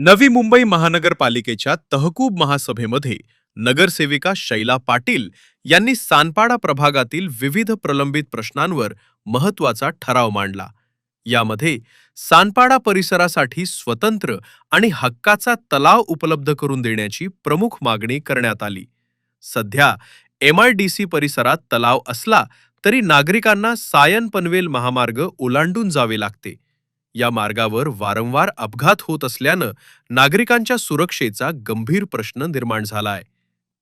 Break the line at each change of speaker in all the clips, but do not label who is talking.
नवी मुंबई महानगरपालिकेच्या तहकूब महासभेमध्ये नगरसेविका शैला पाटील यांनी सानपाडा प्रभागातील विविध प्रलंबित प्रश्नांवर महत्त्वाचा ठराव मांडला. यामध्ये सानपाडा परिसरासाठी स्वतंत्र आणि हक्काचा तलाव उपलब्ध करून देण्याची प्रमुख मागणी करण्यात आली. सध्या MIDC परिसरात तलाव असला तरी नागरिकांना सायन पनवेल महामार्ग ओलांडून जावे लागते. या मार्गावर वारंवार अपघात होत असल्यानं नागरिकांच्या सुरक्षेचा गंभीर प्रश्न निर्माण झालाय.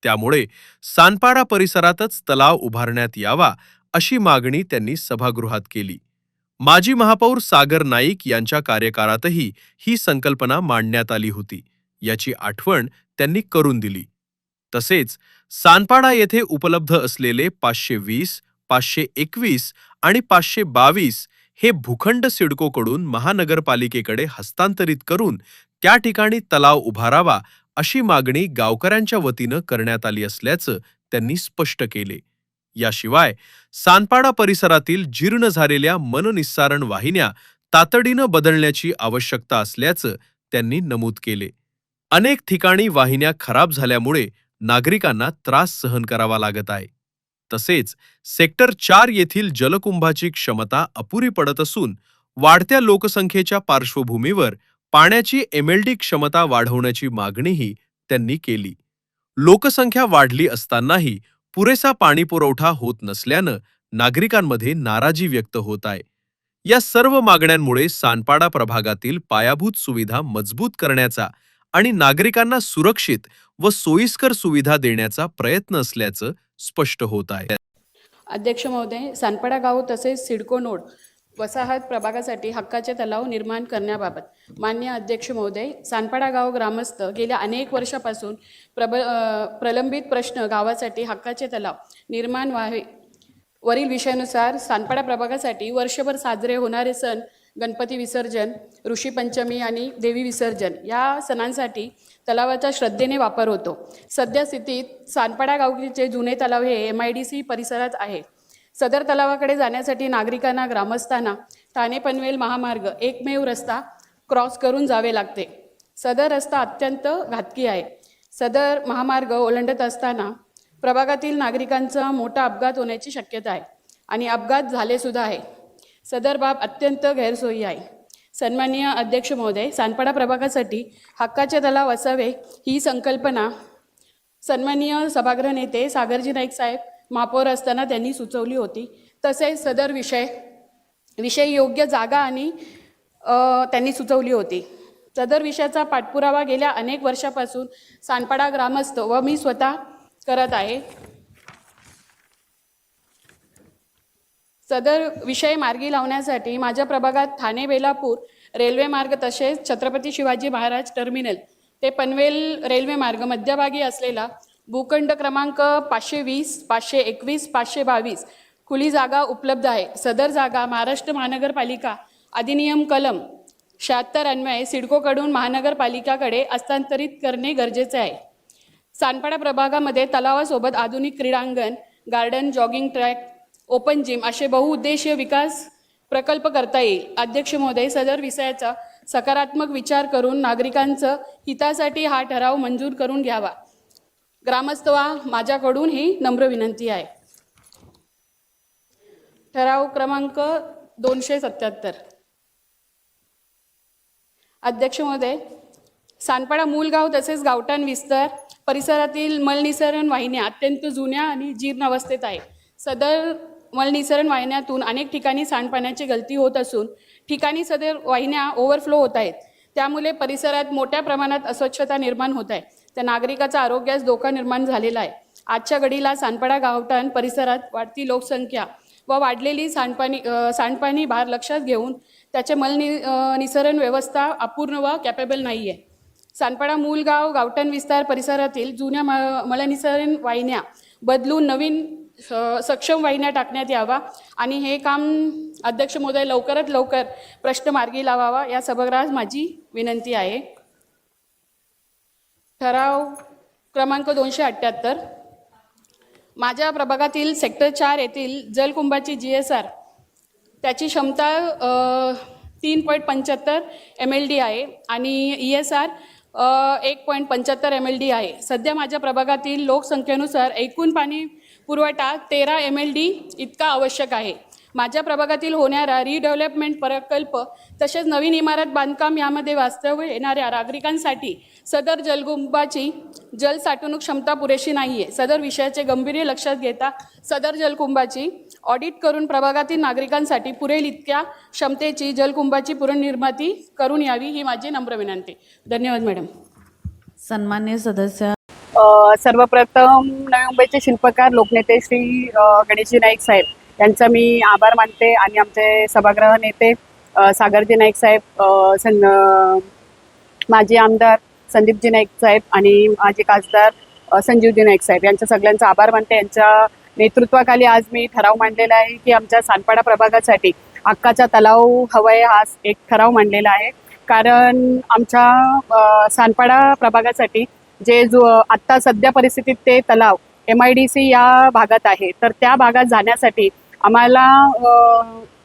त्यामुळे सानपाडा परिसरातच तलाव उभारण्यात यावा अशी मागणी त्यांनी सभागृहात केली. माजी महापौर सागर नाईक यांच्या कार्यकाळातही ही संकल्पना मांडण्यात आली होती, याची आठवण त्यांनी करून दिली. तसेच सानपाडा येथे उपलब्ध असलेले 520, 521 आणि 522 हे भूखंड सिडकोकडून महानगरपालिकेकडे हस्तांतरित करून त्या ठिकाणी तलाव उभारावा अशी मागणी गावकऱ्यांच्या वतीनं करण्यात आली असल्याचं त्यांनी स्पष्ट केले. याशिवाय सानपाडा परिसरातील जीर्ण झालेल्या मननिस्सारण वाहिन्या तातडीनं बदलण्याची आवश्यकता असल्याचं त्यांनी नमूद केले. अनेक ठिकाणी वाहिन्या खराब झाल्यामुळे नागरिकांना त्रास सहन करावा लागत आहे. तसेच सेक्टर 4 येथील जलकुंभाची क्षमता अपुरी पडत असून वाढत्या लोकसंख्येच्या पार्श्वभूमीवर पाण्याची MLD क्षमता वाढवण्याची मागणीही त्यांनी केली. लोकसंख्या वाढली असतानाही पुरेसा पाणीपुरवठा होत नसल्यानं नागरिकांमध्ये नाराजी व्यक्त होत आहे. या सर्व मागण्यांमुळे सानपाडा प्रभागातील पायाभूत सुविधा मजबूत करण्याचा आणि नागरिकांना सुरक्षित व सोयीस्कर सुविधा देण्याचा प्रयत्न असल्याचं स्पष्ट होत आहे.
अध्यक्ष महोदय, सानपाडा गाव तसेच सिडको नोड वसाहत प्रभागासाठी हक्काचे तलाव निर्माण करण्याबाबत माननीय अध्यक्ष महोदय, सानपाडा गाव ग्रामस्थ गेल्या अनेक वर्षापासून प्रलंबित प्रश्न गावासाठी हक्काचे तलाव निर्माण व्हावे वरील विषयानुसार सानपाडा प्रभागासाठी वर्षभर साजरे होणारे सण गणपती विसर्जन, ऋषी पंचमी आणि देवी विसर्जन या सणांसाठी तलावाचा श्रद्धेने वापर होतो. सध्या स्थितीत सानपाडा गावचे जुने तलाव हे MIDC परिसरात आहे. सदर तलावाकडे जाण्यासाठी नागरिकांना ग्रामस्थांना ठाणे पनवेल महामार्ग एकमेव रस्ता क्रॉस करून जावे लागते. सदर रस्ता अत्यंत घातकी आहे. सदर महामार्ग ओलांडत असताना प्रभागातील नागरिकांचा मोठा अपघात होण्याची शक्यता आहे आणि अपघात झालेसुद्धा आहे. सदर बाब अत्यंत गैरसोयी आहे. सन्माननीय अध्यक्ष महोदय, सानपाडा प्रभागासाठी हक्काचे तलाव असावे ही संकल्पना सन्माननीय सभागृह नेते सागरजी नाईक साहेब महापौर असताना त्यांनी सुचवली होती. तसेच सदर विषय योग्य जागा आणि त्यांनी सुचवली होती. सदर विषयाचा पाठपुरावा गेल्या अनेक वर्षापासून सानपाडा ग्रामस्थ व मी स्वतः करत आहे. सदर विषय मार्गी लावण्यासाठी माझ्या प्रभागात ठाणे बेलापूर रेल्वे मार्ग तसेच छत्रपती शिवाजी महाराज टर्मिनल ते पनवेल रेल्वे मार्ग मध्यभागी असलेला भूखंड क्रमांक 520, 521, 522 खुली जागा उपलब्ध आहे. सदर जागा महाराष्ट्र महानगरपालिका अधिनियम कलम 76 अन्वये सिडकोकडून महानगरपालिकाकडे हस्तांतरित करणे गरजेचे आहे. सानपाडा प्रभागामध्ये तलावासोबत आधुनिक क्रीडांगण, garden, jogging track, open gym असे बहुउद्देशीय विकास प्रकल्प करता येईल. अध्यक्ष महोदय, सदर विषयाचा सकारात्मक विचार करून नागरिकांचं हितासाठी हा ठराव मंजूर करून घ्यावा. ग्रामस्थ माझ्याकडून ही नम्र विनंती आहे. ठराव क्रमांक 277. अध्यक्ष महोदय, सानपाडा मूल गाव तसेच गावठाण विस्तार परिसरातील मलनिसरण वाहिन्या अत्यंत जुन्या आणि जीर्ण अवस्थेत आहे. सदर मलनिसरण वाहिन्यातून अनेक ठिकाणी सांडपाण्याची गळती होत असून ठिकाणी सदर वाहिन्या ओव्हरफ्लो होत आहेत. त्यामुळे परिसरात मोठ्या प्रमाणात अस्वच्छता निर्माण होत आहे. त्या नागरिकाचा आरोग्यास धोका निर्माण झालेला आहे. आजच्या घडीला सानपाडा गावठाण परिसरात वाढती लोकसंख्या व वाढलेली सांडपाणी भार लक्षात घेऊन त्याचे निसरण व्यवस्था अपूर्ण व कॅपेबल नाही आहे. सानपाडा मूल गाव गावठाण विस्तार परिसरातील जुन्या मलनिसरण वाहिन्या बदलून नवीन सक्षम वाहिन्या टाकण्यात यावा आणि हे काम अध्यक्ष महोदय लवकरात लवकर प्रश्न मार्गी लावावा या सभागृहास माझी विनंती आहे. ठराव क्रमांक 278. माझ्या प्रभागातील सेक्टर 4 येथील जलकुंभाची GSR त्याची क्षमता 3.75 MLD आहे आणि ESR 1.75 MLD आहे. सध्या माझ्या प्रभागातील लोकसंख्येनुसार एकूण पाणी पुरवठा 13 MLD इतका आवश्यक आहे. माझ्या प्रभागातील होणारा रिडेव्हलपमेंट प्रकल्प तसेच नवीन इमारत बांधकाम यामध्ये वास्तव्य येणाऱ्या नागरिकांसाठी सदर जलकुंभाची जल साठवणूक क्षमता पुरेशी नाही आहे. सदर विषयाचे गांभीर्य लक्षात घेता सदर जलकुंभाची ऑडिट करून प्रभागातील नागरिकांसाठी पुरेल इतक्या क्षमतेची जलकुंभाची पुनर्निर्मिती करून यावी ही माझी नम्र विनंती. धन्यवाद मॅडम.
सन्मान्य सदस्य
सर्वप्रथम नवी मुंबईचे शिल्पकार लोकनेते श्री गणेशजी नाईक साहेब यांचा मी आभार मानते आणि आमचे सभागृह नेते सागरजी नाईक साहेब, माजी आमदार संदीपजी नाईक साहेब आणि माजी खासदार संजीवजी नाईक साहेब यांच्या सगळ्यांचा आभार मानते. यांच्या नेतृत्वाखाली आज मी ठराव मांडलेला आहे की आमच्या सानपाडा प्रभागासाठी हक्काचा तलाव हवाय हा एक ठराव मांडलेला आहे. कारण आमच्या सानपाडा प्रभागासाठी जो आत्ता सध्या परिस्थितीत ते तलाव MIDC या भागात आहे, तर त्या भागात जाण्यासाठी आम्हाला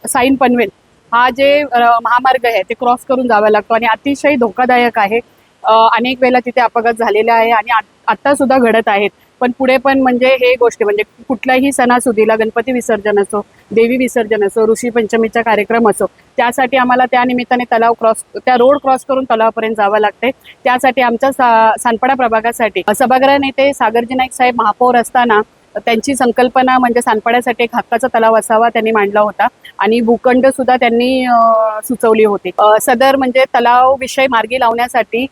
साईन पनवेल हा जे महामार्ग आहे ते क्रॉस करून जावा लागतो आणि अतिशय धोकादायक आहे. अनेक वेळेला तिथे अपघात झालेले आहे आणि आत्ता सुद्धा घडत आहेत. पण पुढे पण म्हणजे हे गोष्टी म्हणजे कुठल्याही सणासुदीला गणपती विसर्जन असो, देवी विसर्जन असो, ऋषी पंचमीचा कार्यक्रम असो, त्यासाठी आम्हाला त्या निमित्ताने त्या रोड क्रॉस करून तलावापर्यंत जावं लागते. त्यासाठी आमच्या सानपाडा प्रभागासाठी सभागृह नेते सागरजी नाईक साहेब महापौर असताना त्यांची संकल्पना म्हणजे सानपाड्यासाठी एक हक्काचा तलाव असावा त्यांनी मांडला होता आणि भूखंड सुद्धा त्यांनी सुचवली होती. सदर म्हणजे तलाव विषय मार्गी लावण्यासाठी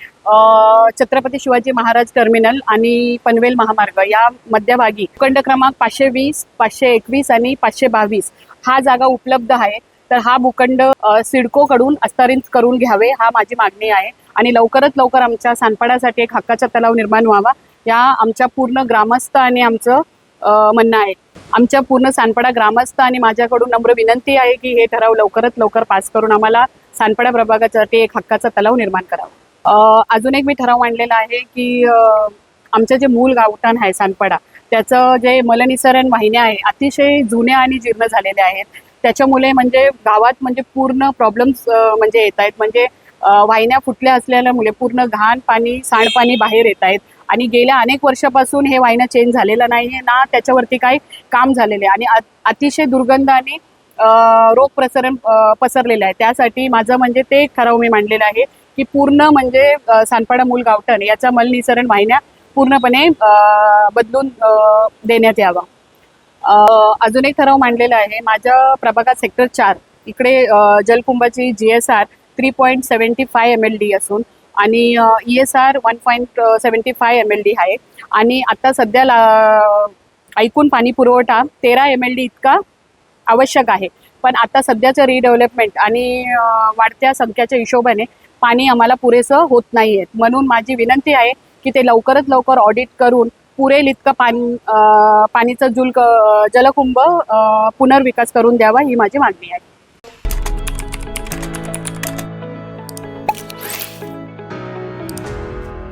छत्रपती शिवाजी महाराज टर्मिनल आणि पनवेल महामार्ग या मध्यभागी भूखंड क्रमांक 520, 521 आणि 522 हा जागा उपलब्ध आहे. तर हा भूखंड सिडकोकडून हस्तांतरित करून घ्यावे हा माझी मागणी आहे आणि लवकरात लवकर आमच्या सानपाड्यासाठी एक हक्काचा तलाव निर्माण व्हावा या आमच्या पूर्ण ग्रामस्थ आणि आमचं म्हणणं आहे. आमच्या पूर्ण सानपाडा ग्रामस्थ आणि माझ्याकडून नम्र विनंती आहे की हे ठराव लवकरात लवकर पास करून आम्हाला सानपाडा प्रभागासाठी एक हक्काचा तलाव निर्माण करावा. अजून एक मी ठराव मांडलेला आहे की आमचं जे मूळ गावठाण आहे सानपाडा त्याचं जे मलनिसरण वाहिन्या आहे अतिशय जुन्या आणि जीर्ण झालेल्या आहेत. त्याच्यामुळे म्हणजे गावात म्हणजे पूर्ण प्रॉब्लेम्स म्हणजे येत आहेत. म्हणजे वाहिन्या फुटल्या असल्यामुळे पूर्ण घाण पाणी सांडपाणी बाहेर येत आहेत आणि गेल्या अनेक वर्षापासून हे वाहिन्या चेंज झालेला नाही आहे ना त्याच्यावरती काही काम झालेले आणि अतिशय दुर्गंध आणि रोग पसरलेला आहे. त्यासाठी माझं म्हणजे ते ठराव मी मांडलेलं आहे की पूर्ण म्हणजे सानपाडा मूल गावठण याचा मलनिसरण वाहिन्या पूर्णपणे बदलून देण्यात यावा. अजून एक ठराव मांडलेला आहे माझ्या प्रभागात सेक्टर 4 इकडे जलकुंभाची GSR 3.75 MLD असून आणि ESR 1.75 MLD आहे आणि आता सध्या ऐकून पाणी पुरवठा 13 MLD इतका आवश्यक आहे. पण आता सध्याचं रिडेव्हलपमेंट आणि वाढत्या संख्येच्या हिशोबाने पाणी आम्हाला पुरेसं होत नाही आहे. म्हणून माझी विनंती आहे की ते लवकरात लवकर ऑडिट करून पुरेल इतकं पाणीचं जलकुंभ पुनर्विकास करून द्यावा ही माझी मागणी आहे.